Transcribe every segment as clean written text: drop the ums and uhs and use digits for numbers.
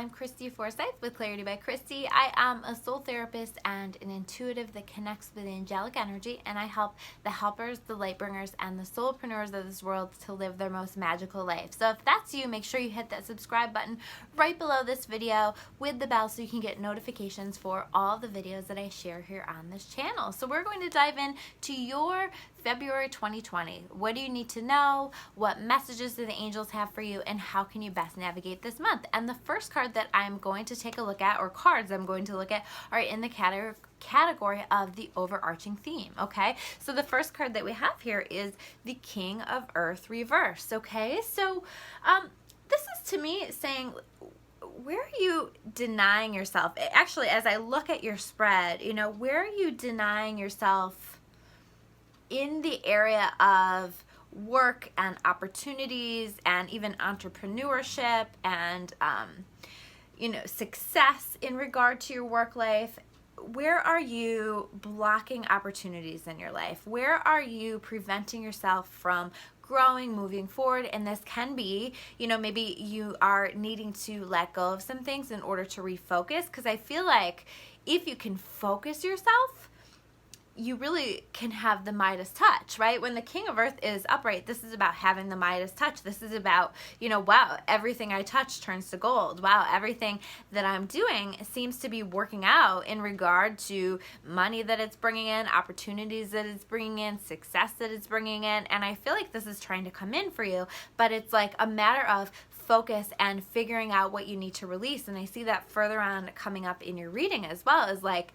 I'm Christy Forsyth with Clarity by Christy. I am a soul therapist and an intuitive that connects with angelic energy, and I help the helpers, the light bringers, and the soulpreneurs of this world to live their most magical life. So if that's you, make sure you hit that subscribe button right below this video with the bell so you can get notifications for all the videos that I share here on this channel. So we're going to dive in to your February 2020. What do you need to know? What messages do the angels have for you? And how can you best navigate this month? And the first card that I'm going to take a look at, or cards I'm going to look at, are in the category of the overarching theme, okay? So the first card that we have here is the King of Earth reverse, okay? So this is to me saying, where are you denying yourself? Actually, as I look at your spread, you know, where are you denying yourself in the area of work and opportunities and even entrepreneurship and you know, success in regard to your work life? Where are you blocking opportunities in your life? Where are you preventing yourself from growing, moving forward? And this can be, you know, maybe you are needing to let go of some things in order to refocus, because I feel like if you can focus yourself, you really can have the Midas touch, right? When the King of Earth is upright, this is about having the Midas touch. This is about, you know, wow, everything I touch turns to gold. Wow, everything that I'm doing seems to be working out in regard to money that it's bringing in, opportunities that it's bringing in, success that it's bringing in. And I feel like this is trying to come in for you, but it's like a matter of focus and figuring out what you need to release. And I see that further on coming up in your reading as well, is like,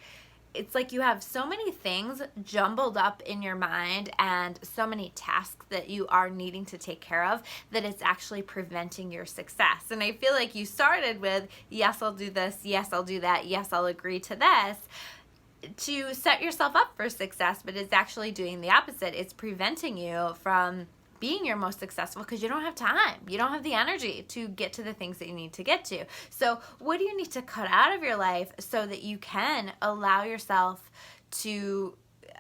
it's like you have so many things jumbled up in your mind and so many tasks that you are needing to take care of that it's actually preventing your success. And I feel like you started with, yes, I'll do this, yes, I'll do that, yes, I'll agree to this, to set yourself up for success, but it's actually doing the opposite. It's preventing you from being your most successful because you don't have time. You don't have the energy to get to the things that you need to get to. So what do you need to cut out of your life so that you can allow yourself to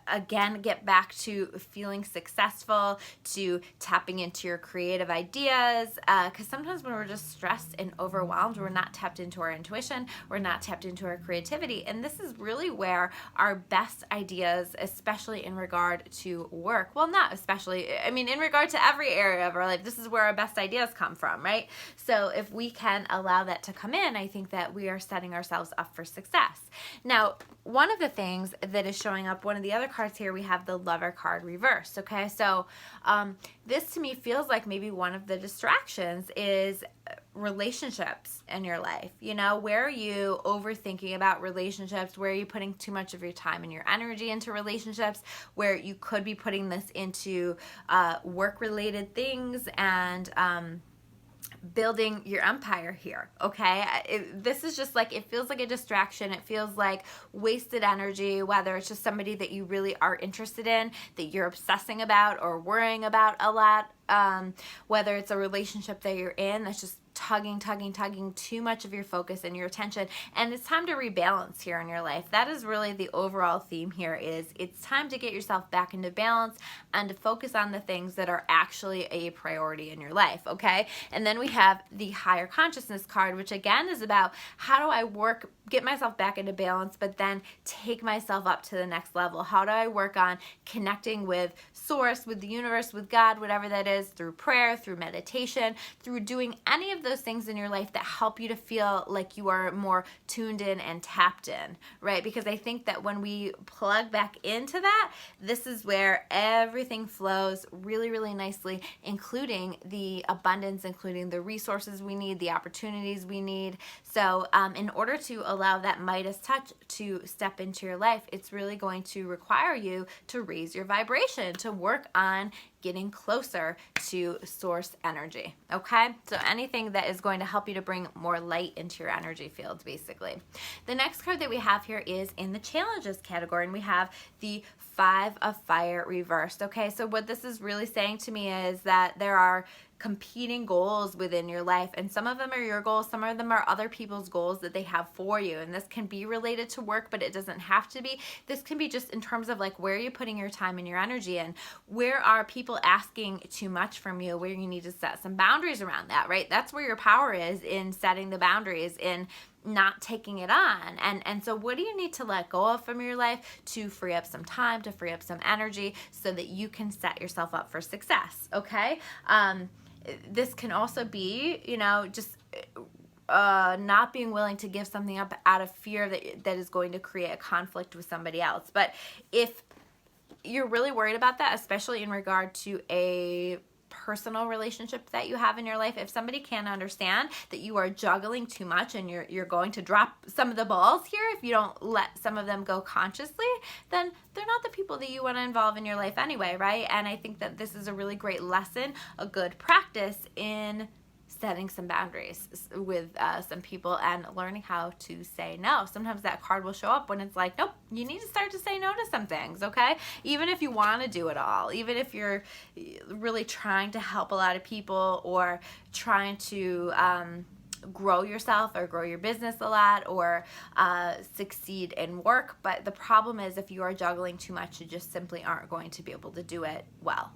again get back to feeling successful, to tapping into your creative ideas? Because sometimes when we're just stressed and overwhelmed, we're not tapped into our intuition, we're not tapped into our creativity. And this is really where our best ideas, especially in regard to work, well, not especially, I mean, in regard to every area of our life, this is where our best ideas come from, right? So if we can allow that to come in, I think that we are setting ourselves up for success. Now, one of the things that is showing up, one of the other cards here, we have the Lover card reversed, okay? So this to me feels like maybe one of the distractions is relationships in your life. You know, where are you overthinking about relationships? Where are you putting too much of your time and your energy into relationships, where you could be putting this into work-related things and building your empire here, okay? This is just like, it feels like a distraction. It feels like wasted energy, whether it's just somebody that you really are interested in, that you're obsessing about or worrying about a lot, whether it's a relationship that you're in that's just tugging too much of your focus and your attention, and it's time to rebalance here in your life. That is really the overall theme here, is it's time to get yourself back into balance and to focus on the things that are actually a priority in your life, okay? And then we have the Higher Consciousness card, which again is about how do I get myself back into balance, but then take myself up to the next level? How do I work on connecting with Source, with the universe, with God, whatever that is, through prayer, through meditation, through doing any of those things in your life that help you to feel like you are more tuned in and tapped in, right? Because I think that when we plug back into that, this is where everything flows really, really nicely, including the abundance, including the resources we need, the opportunities we need. So in order to allow that Midas touch to step into your life, it's really going to require you to raise your vibration, to work on getting closer to source energy, okay? So anything that is going to help you to bring more light into your energy fields, basically. The next card that we have here is in the challenges category, and we have the Five of Fire reversed, okay? So what this is really saying to me is that there are competing goals within your life, and some of them are your goals, some of them are other people's goals that they have for you, and this can be related to work, but it doesn't have to be. This can be just in terms of like, where are you putting your time and your energy in? Where are people asking too much from you, where you need to set some boundaries around that, right? That's where your power is, in setting the boundaries, in not taking it on. And so what do you need to let go of from your life to free up some time, to free up some energy, so that you can set yourself up for success? Okay. This can also be, just not being willing to give something up out of fear that is going to create a conflict with somebody else. But if you're really worried about that, especially in regard to a personal relationship that you have in your life, if somebody can't understand that you are juggling too much and you're going to drop some of the balls here if you don't let some of them go consciously, then they're not the people that you want to involve in your life anyway, right? And I think that this is a really great lesson, a good practice in setting some boundaries with some people and learning how to say no. Sometimes that card will show up when it's like, nope, you need to start to say no to some things, okay? Even if you want to do it all, even if you're really trying to help a lot of people, or trying to grow yourself or grow your business a lot, or succeed in work. But the problem is, if you are juggling too much, you just simply aren't going to be able to do it well.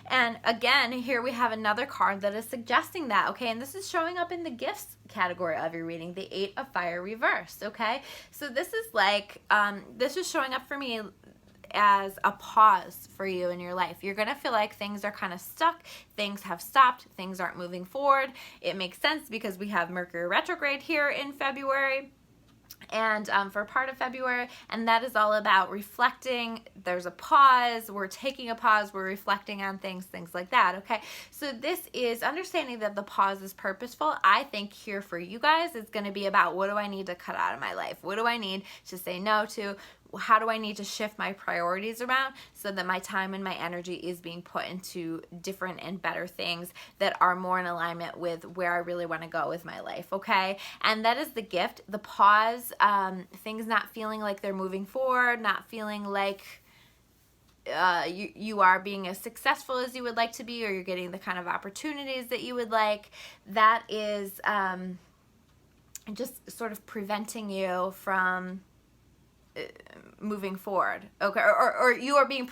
And again, here we have another card that is suggesting that, okay? And this is showing up in the gifts category of your reading, the 8 of Fire reversed, okay? So this is like, this is showing up for me as a pause for you in your life. You're going to feel like things are kind of stuck, things have stopped, things aren't moving forward. It makes sense because we have Mercury retrograde here in February, and for part of February, and that is all about reflecting. There's a pause, we're taking a pause, we're reflecting on things like that, okay? So this is understanding that the pause is purposeful. I think here for you guys, it's going to be about, what do I need to cut out of my life? What do I need to say no to? How do I need to shift my priorities around so that my time and my energy is being put into different and better things that are more in alignment with where I really want to go with my life, okay? And that is the gift, the pause, things not feeling like they're moving forward, not feeling like you are being as successful as you would like to be, or you're getting the kind of opportunities that you would like. That is just sort of preventing you from moving forward, okay? Or you are being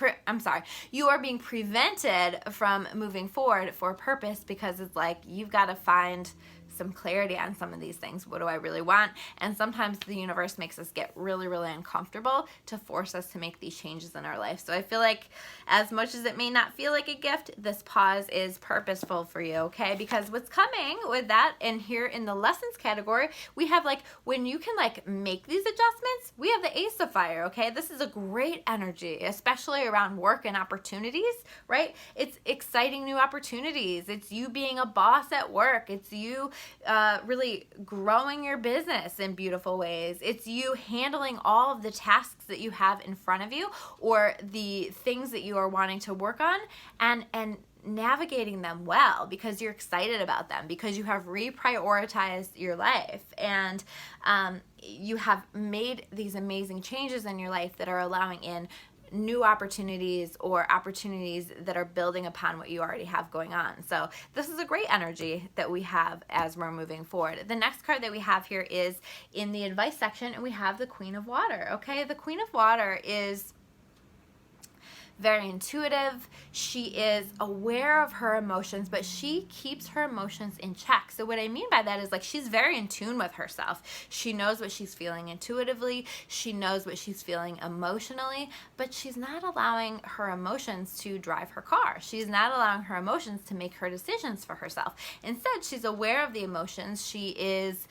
you are being prevented from moving forward for a purpose, because it's like, you've got to find some clarity on some of these things. What do I really want? And sometimes the universe makes us get really, really uncomfortable to force us to make these changes in our life. So I feel like, as much as it may not feel like a gift, this pause is purposeful for you, okay? Because what's coming with that, and here in the lessons category, we have like, when you can like make these adjustments, we have the Ace of Fire, okay? This is a great energy, especially around work and opportunities, right? It's exciting new opportunities. It's you being a boss at work. It's you really growing your business in beautiful ways. It's you handling all of the tasks that you have in front of you, or the things that you are wanting to work on, and navigating them well, because you're excited about them, because you have reprioritized your life, and you have made these amazing changes in your life that are allowing in new opportunities, or opportunities that are building upon what you already have going on. So this is a great energy that we have as we're moving forward. The next card that we have here is in the advice section, and we have the Queen of Water, okay? The Queen of Water is very intuitive. She is aware of her emotions, but she keeps her emotions in check. So what I mean by that is, like, she's very in tune with herself. She knows what she's feeling intuitively. She knows what she's feeling emotionally, but she's not allowing her emotions to drive her car. She's not allowing her emotions to make her decisions for herself. Instead, she's aware of the emotions. She is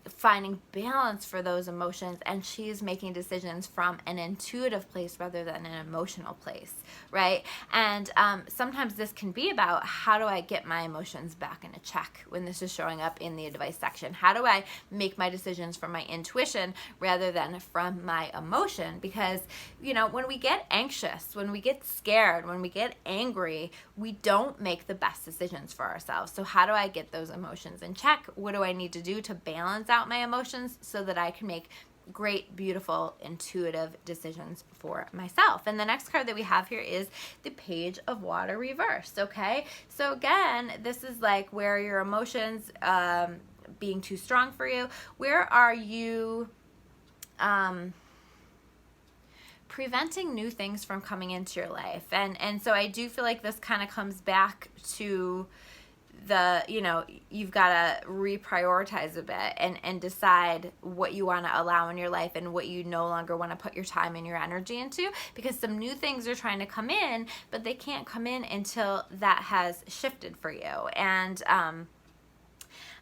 finding balance for those emotions, and she's making decisions from an intuitive place rather than an emotional place, right? And sometimes this can be about, how do I get my emotions back in a check when this is showing up in the advice section? How do I make my decisions from my intuition rather than from my emotion? Because, you know, when we get anxious, when we get scared, when we get angry, we don't make the best decisions for ourselves. So how do I get those emotions in check? What do I need to do to balance out my emotions so that I can make great, beautiful, intuitive decisions for myself. And the next card that we have here is the Page of Water reversed, okay? So again, this is like where your emotions being too strong for you. Where are you preventing new things from coming into your life? And so I do feel like this kind of comes back to the, you know, you've got to reprioritize a bit and decide what you want to allow in your life and what you no longer want to put your time and your energy into, because some new things are trying to come in, but they can't come in until that has shifted for you. And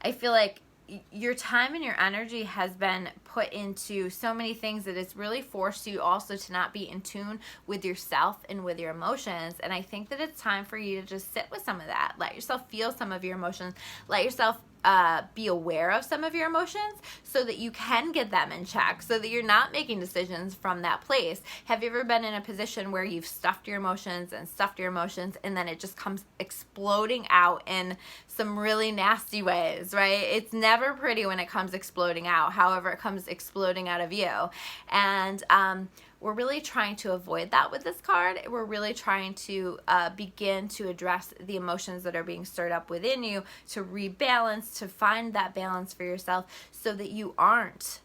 I feel like your time and your energy has been put into so many things that it's really forced you also to not be in tune with yourself and with your emotions. And I think that it's time for you to just sit with some of that. Let yourself feel some of your emotions. Let yourself be aware of some of your emotions so that you can get them in check, so that you're not making decisions from that place. Have you ever been in a position where you've stuffed your emotions and then it just comes exploding out in some really nasty ways, right? It's never pretty when it comes exploding out. However, it comes exploding out of you. And we're really trying to avoid that with this card. We're really trying to begin to address the emotions that are being stirred up within you, to rebalance, to find that balance for yourself so that you aren't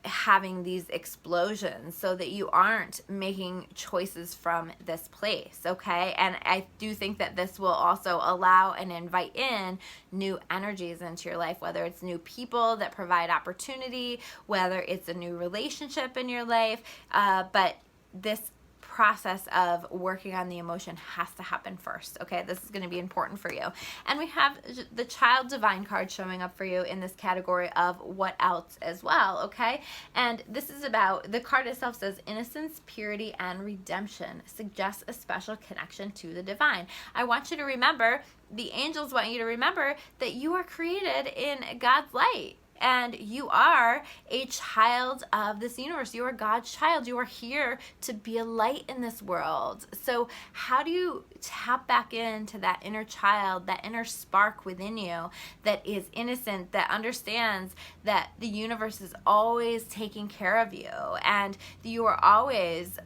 having these explosions, so that you aren't making choices from this place, okay? And I do think that this will also allow and invite in new energies into your life, whether it's new people that provide opportunity, whether it's a new relationship in your life, but this process of working on the emotion has to happen first, okay? This is going to be important for you. And we have the Child Divine card showing up for you in this category of what else as well, okay? And this is about, the card itself says innocence, purity, and redemption suggests a special connection to the divine. I want you to remember, the angels want you to remember that you are created in God's light. And you are a child of this universe. You are God's child. You are here to be a light in this world. So how do you tap back into that inner child, that inner spark within you that is innocent, that understands that the universe is always taking care of you and you are always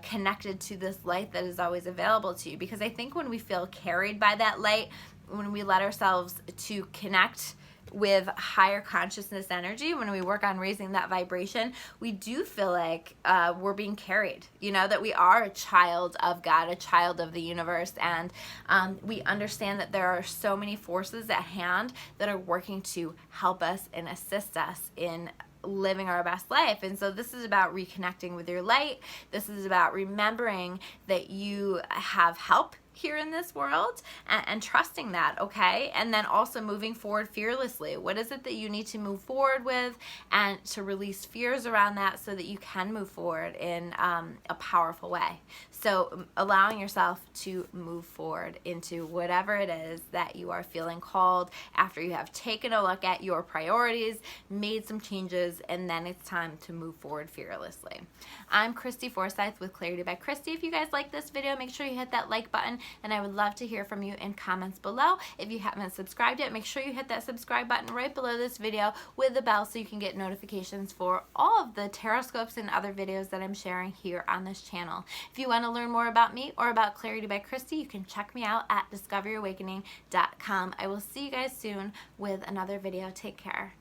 connected to this light that is always available to you? Because I think when we feel carried by that light, when we let ourselves to connect with higher consciousness energy, when we work on raising that vibration, we do feel like we're being carried, you know, that we are a child of God, a child of the universe, and we understand that there are so many forces at hand that are working to help us and assist us in living our best life. And so this is about reconnecting with your light. This is about remembering that you have help here in this world and trusting that, okay? And then also moving forward fearlessly. What is it that you need to move forward with, and to release fears around that so that you can move forward in a powerful way. So allowing yourself to move forward into whatever it is that you are feeling called after you have taken a look at your priorities, made some changes, and then it's time to move forward fearlessly. I'm Christy Forsyth with Clarity by Christy. If you guys like this video, make sure you hit that like button, and I would love to hear from you in comments below. If you haven't subscribed yet, make sure you hit that subscribe button right below this video with the bell so you can get notifications for all of the tarot scopes and other videos that I'm sharing here on this channel. If you want to learn more about me or about Clarity by Christy, you can check me out at discoveryawakening.com. I will see you guys soon with another video. Take care.